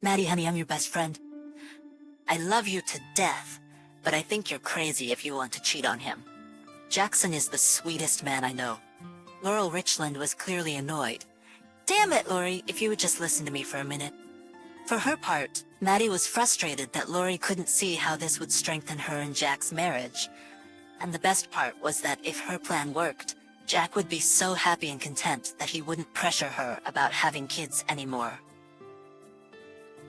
Maddie, honey, I'm your best friend. I love you to death, but I think you're crazy if you want to cheat on him. Jackson is the sweetest man I know. Laurel Richland was clearly annoyed. Damn it, Lori, if you would just listen to me for a minute. For her part, Maddie was frustrated that Lori couldn't see how this would strengthen her and Jack's marriage. And the best part was that if her plan worked, Jack would be so happy and content that he wouldn't pressure her about having kids anymore.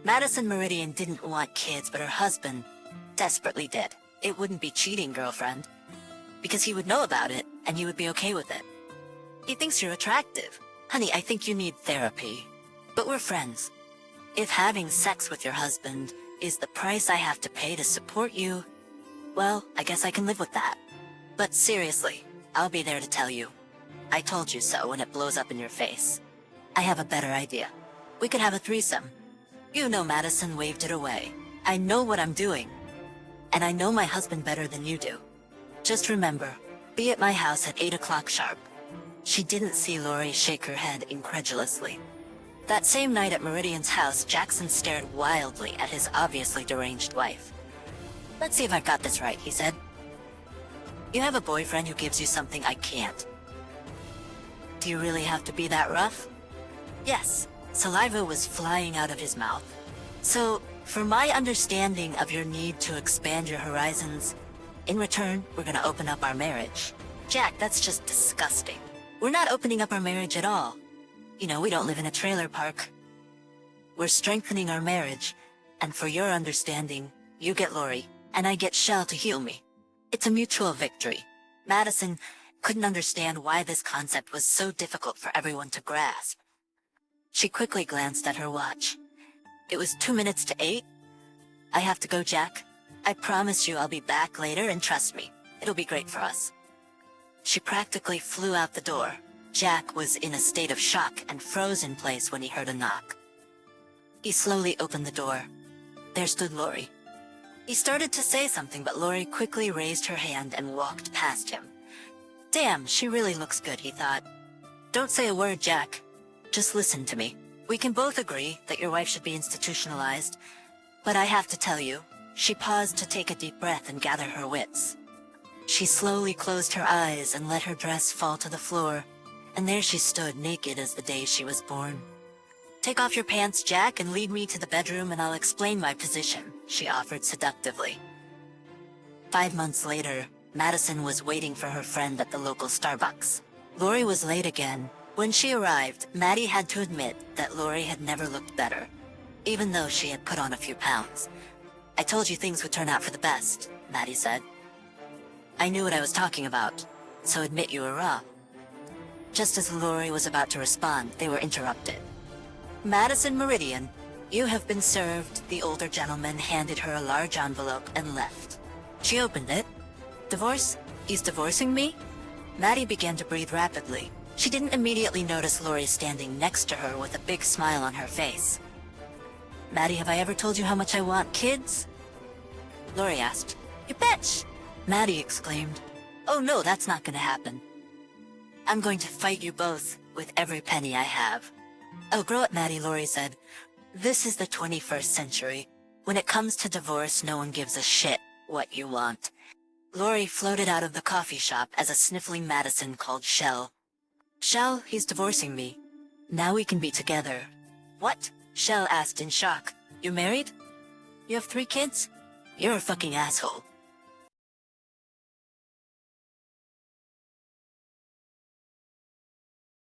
Madison Meridian didn't want kids, but her husband desperately did. It wouldn't be cheating, girlfriend, because he would know about it and he would be okay with it. He thinks you're attractive. Honey, I think you need therapy, but we're friends. If having sex with your husband is the price I have to pay to support you, well, I guess I can live with that. But seriously, I'll be there to tell you. I told you so when it blows up in your face. I have a better idea. We could have a threesome. You know, Madison waved it away. I know what I'm doing. And I know my husband better than you do. Just remember, be at my house at 8 o'clock sharp. She didn't see Lori shake her head incredulously. That same night at Meridian's house, Jackson stared wildly at his obviously deranged wife. Let's see if I've got this right, he said. You have a boyfriend who gives you something I can't. Do you really have to be that rough? Yes. Saliva was flying out of his mouth. So, for my understanding of your need to expand your horizons, in return, we're gonna open up our marriage. Jack, that's just disgusting. We're not opening up our marriage at all. You know, we don't live in a trailer park. We're strengthening our marriage, and for your understanding, you get Lori, and I get Shell to heal me. It's a mutual victory. Madison couldn't understand why this concept was so difficult for everyone to grasp. She quickly glanced at her watch. It was 2 minutes to 8. I have to go, Jack. I promise you I'll be back later, and trust me, it'll be great for us. She practically flew out the door. Jack was in a state of shock and froze in place when he heard a knock. He slowly opened the door. There stood Lori. He started to say something, but Lori quickly raised her hand and walked past him. Damn, she really looks good, he thought. Don't say a word, Jack. Just listen to me. We can both agree that your wife should be institutionalized, but I have to tell you, she paused to take a deep breath and gather her wits. She slowly closed her eyes and let her dress fall to the floor, and there she stood, naked as the day she was born. Take off your pants, Jack, and lead me to the bedroom and I'll explain my position, she offered seductively. 5 months later, Madison was waiting for her friend at the local Starbucks. Lori was late again. When she arrived, Maddie had to admit that Lori had never looked better, even though she had put on a few pounds. I told you things would turn out for the best, Maddie said. I knew what I was talking about, so admit you were wrong. Just as Lori was about to respond, they were interrupted. Madison Meridian, you have been served, the older gentleman handed her a large envelope and left. She opened it. Divorce? He's divorcing me? Maddie began to breathe rapidly. She didn't immediately notice Lori standing next to her with a big smile on her face. Maddie, have I ever told you how much I want kids? Lori asked. You bitch! Maddie exclaimed. Oh no, that's not gonna happen. I'm going to fight you both with every penny I have. Oh, grow up, Maddie, Lori said. This is the 21st century. When it comes to divorce, no one gives a shit what you want. Lori floated out of the coffee shop as a sniffling Madison called Shell. Shell, he's divorcing me. Now we can be together. What? Shell asked in shock. You married? You have 3 kids? You're a fucking asshole.